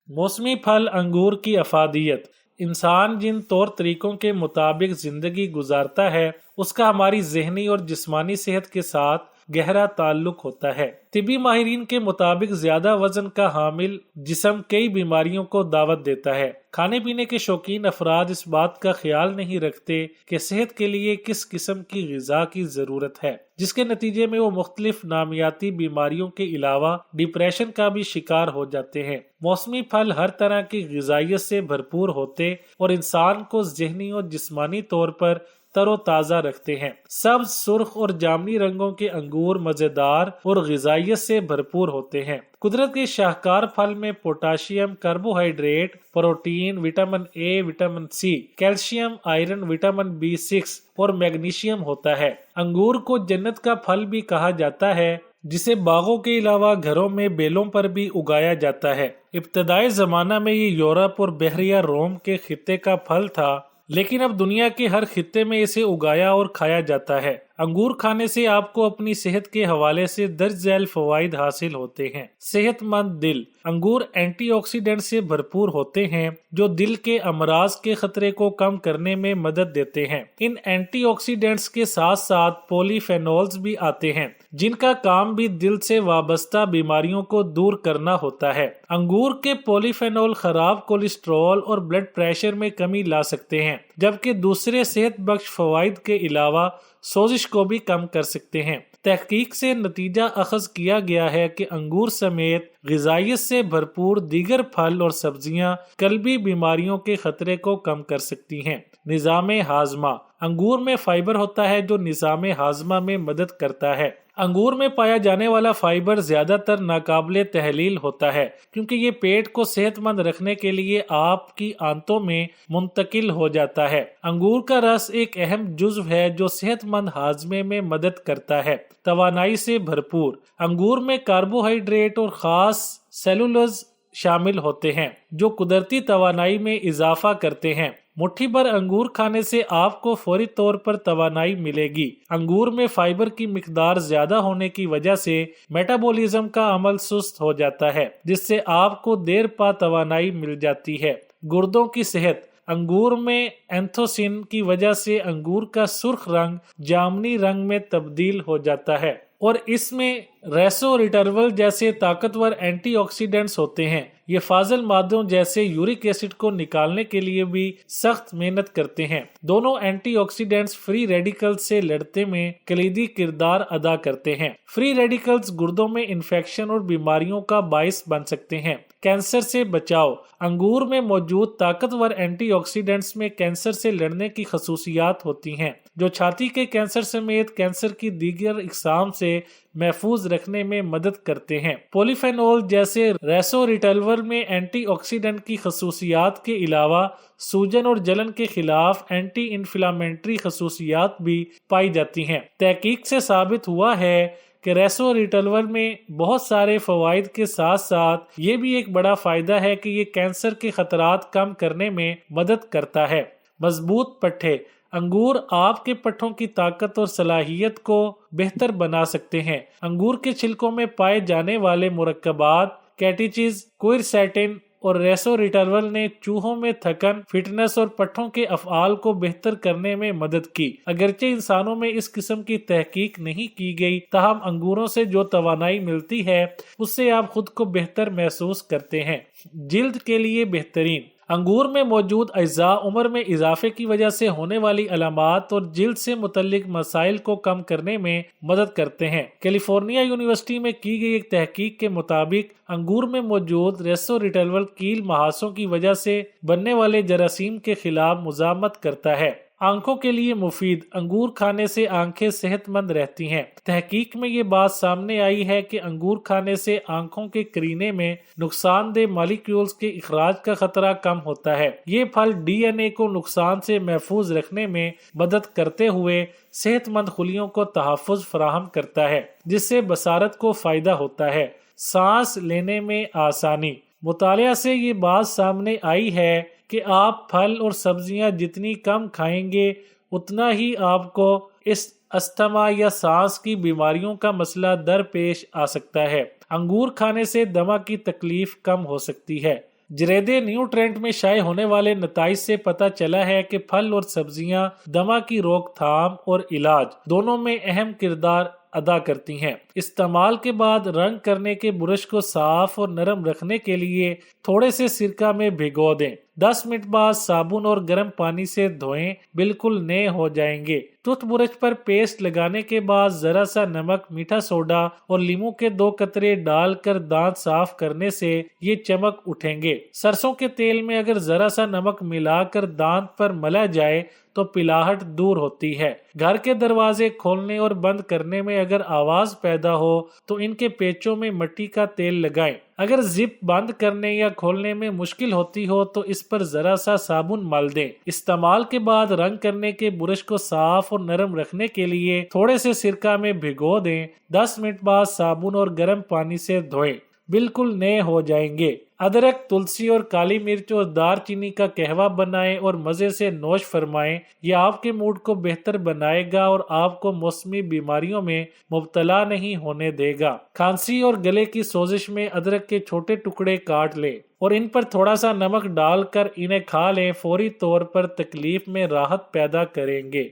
मौसमी फल अंगूर की अफादियत। इंसान जिन तौर तरीकों के मुताबिक जिंदगी गुजारता है उसका हमारी जहनी और जिस्मानी सेहत के साथ गहरा ताल्लुक होता है। तिबी माहिरीन के मुताबिक ज्यादा वजन का हामिल जिस्म कई बीमारियों को दावत देता है। खाने पीने के शौकीन अफराद इस बात का ख्याल नहीं रखते कि सेहत के लिए किस किस्म की ग़िज़ा की ज़रूरत है, जिसके नतीजे में वो मुख्तलिफ नामियाती बीमारियों के अलावा डिप्रेशन का भी शिकार हो जाते हैं। मौसमी फल हर तरह की ग़िज़ाइयत से भरपूर होते और इंसान को ज़हनी और जिस्मानी तौर पर तरोताज़ा रखते हैं। सब्ज, सुर्ख और जामनी रंगों के अंगूर मजेदार और ग़िज़ाइयत से भरपूर होते हैं। कुदरत के शाहकार फल में potassium, carbohydrate, protein, vitamin A, vitamin C, calcium, iron, vitamin B6 और मैग्नीशियम होता है। अंगूर को जन्नत का फल भी कहा जाता है, जिसे बागों के अलावा घरों में बेलों पर भी उगाया जाता है। इब्तदाई ज़माना में ये यूरोप और बहरिया रोम के खित्ते का फल था, लेकिन अब दुनिया के हर खित्ते में इसे उगाया और खाया जाता है। अंगूर खाने से आपको अपनी सेहत के हवाले से दर्ज झैल फवाइद हासिल होते हैं। सेहतमंद दिल। अंगूर एंटीऑक्सीडेंट से भरपूर होते हैं जो दिल के अमराज के खतरे को कम करने में मदद देते हैं। इन एंटीऑक्सीडेंट्स के साथ साथ पॉलीफेनोल्स भी आते हैं, जिनका काम भी दिल से वाबस्ता बीमारियों को दूर करना होता है। अंगूर के पॉलीफेनोल खराब कोलेस्ट्रॉल और ब्लड प्रेशर में कमी ला सकते हैं, जबकि दूसरे सेहत बख्श फवाइद के अलावा सोजिश को भी कम कर सकते हैं। तहकीक से नतीजा अखज़ किया गया है कि अंगूर समेत ग़िज़ाइयत से भरपूर दीगर फल और सब्जियां कल्बी बीमारियों के खतरे को कम कर सकती हैं। निज़ाम हाजमा। अंगूर में फाइबर होता है जो निज़ाम हाजमा में मदद करता है। अंगूर में पाया जाने वाला फाइबर ज्यादातर नाकाबिले तहलील होता है, क्योंकि ये पेट को सेहतमंद रखने के लिए आपकी आंतों में मुंतकिल हो जाता है। अंगूर का रस एक अहम जुज़्व है जो सेहतमंद हाजमे में मदद करता है। तवानाई से भरपूर। अंगूर में कार्बोहाइड्रेट और खास सेलुलोज शामिल होते हैं जो कुदरती तवानाई में इजाफा करते हैं। मुट्ठी भर अंगूर खाने से आपको फौरी तौर पर तवानाई मिलेगी। अंगूर में फाइबर की मिकदार ज्यादा होने की वजह से मेटाबॉलिज्म का अमल सुस्त हो जाता है, जिससे आपको देर पा तवानाई मिल जाती है। गुर्दों की सेहत। अंगूर में एंथोसिन की वजह से अंगूर का सुर्ख रंग जामनी रंग में तब्दील हो जाता है और इसमें रेसोरिटर्वल जैसे ताकतवर एंटीऑक्सीडेंट्स होते हैं। ये फाजल मादों जैसे यूरिक एसिड को निकालने के लिए भी सख्त मेहनत करते हैं। दोनों एंटीऑक्सीडेंट्स फ्री रेडिकल्स से लड़ते में कलीदी किरदार अदा करते हैं। फ्री रेडिकल्स गुर्दों में इन्फेक्शन और बीमारियों का बाइस बन सकते हैं। कैंसर से बचाव। अंगूर में मौजूद ताकतवर एंटीऑक्सीडेंट्स में कैंसर से लड़ने की खसूसियात होती हैं, जो छाती के कैंसर समेत कैंसर की दीगर इकसाम से महफूज रखने में मदद करते हैं। पॉलीफेनोल जैसे रेसोरिटल्वर में एंटीऑक्सीडेंट की खसूसियात के अलावा सूजन और जलन के खिलाफ एंटी इन्फ्लामेटरी खसूसियात भी पाई जाती हैं। तहकीक से साबित हुआ है कि रेसोरिटल्वर में बहुत सारे फवाइद के साथ साथ ये भी एक बड़ा फायदा है कि ये कैंसर के खतरात कम करने में मदद करता है। मजबूत पट्टे। अंगूर आपके पट्टों की ताकत और सलाहियत को बेहतर बना सकते हैं। अंगूर के छिलकों में पाए जाने वाले मुरक्कबात कैटेचिज, क्विरसेटिन और रेसोरिटर्वल ने चूहों में थकन, फिटनेस और पट्टों के अफ़आल को बेहतर करने में मदद की। अगरचे इंसानों में इस किस्म की तहकीक नहीं की गई, ताहम अंगूरों से जो तवानाई मिलती है उससे आप खुद को बेहतर महसूस करते हैं। जिल्द के लिए बेहतरीन। अंगूर में मौजूद अज्जा उम्र में इजाफे की वजह से होने वाली अलामात और जिल्द से मुतल्लिक मसाइल को कम करने में मदद करते हैं। कैलिफोर्निया यूनिवर्सिटी में की गई एक तहकीक के मुताबिक अंगूर में मौजूद रेसोरिटल्वल कील महासों की वजह से बनने वाले जरासीम के खिलाफ मुजामत करता है। आंखों के लिए मुफीद। अंगूर खाने से आंखें सेहतमंद रहती हैं। तहकीक में ये बात सामने आई है कि अंगूर खाने से आंखों के करीने में नुकसानदेह मॉलिक्यूल्स के इखराज का खतरा कम होता है। ये फल DNA को नुकसान से महफूज रखने में मदद करते हुए सेहतमंद खुलियों को तहफ़्फ़ुज़ फराहम करता है, जिससे बसारत को फायदा होता है। सांस लेने में आसानी। मुतालिया से ये बात सामने आई है कि आप फल और सब्जियां जितनी कम खाएंगे उतना ही आपको इस अस्थमा या सांस की बीमारियों का मसला दरपेश आ सकता है। अंगूर खाने से दमा की तकलीफ कम हो सकती है। جریدے نیوٹرینٹ میں شائع ہونے والے نتائج سے پتہ چلا ہے کہ پھل اور سبزیاں دمہ کی روک تھام اور علاج دونوں میں اہم کردار ادا کرتی ہیں۔ استعمال کے بعد رنگ کرنے کے برش کو صاف اور نرم رکھنے کے لیے تھوڑے سے سرکہ میں بھگو دیں۔ 10 منٹ بعد صابن اور گرم پانی سے دھوئیں، بالکل نئے ہو جائیں گے۔ ٹوتھ برش پر پیسٹ لگانے کے بعد ذرا سا نمک، میٹھا سوڈا اور لیموں کے 2 قطرے ڈال کر دانت صاف کرنے سے یہ چمک اٹھیں گے۔ سرسوں کے تیل میں اگر ذرا سا نمک ملا کر دانت پر ملا جائے تو پلاہٹ دور ہوتی ہے۔ گھر کے دروازے کھولنے اور بند کرنے میں اگر آواز پیدا ہو تو ان کے پیچوں میں مٹی کا تیل لگائیں۔ اگر زپ بند کرنے یا کھولنے میں مشکل ہوتی ہو تو اس پر ذرا سا صابن مل دیں۔ استعمال کے بعد رنگ کرنے کے برش کو صاف اور نرم رکھنے کے لیے تھوڑے سے سرکہ میں بھگو دیں۔ 10 منٹ بعد صابن اور گرم پانی سے دھوئیں، بالکل نئے ہو جائیں گے۔ ادرک، تلسی اور کالی مرچ اور دار چینی کا قہوہ بنائیں اور مزے سے نوش فرمائیں۔ یہ آپ کے موڈ کو بہتر بنائے گا اور آپ کو موسمی بیماریوں میں مبتلا نہیں ہونے دے گا۔ کھانسی اور گلے کی سوزش میں ادرک کے چھوٹے ٹکڑے کاٹ لیں اور ان پر تھوڑا سا نمک ڈال کر انہیں کھا لیں، فوری طور پر تکلیف میں راحت پیدا کریں گے۔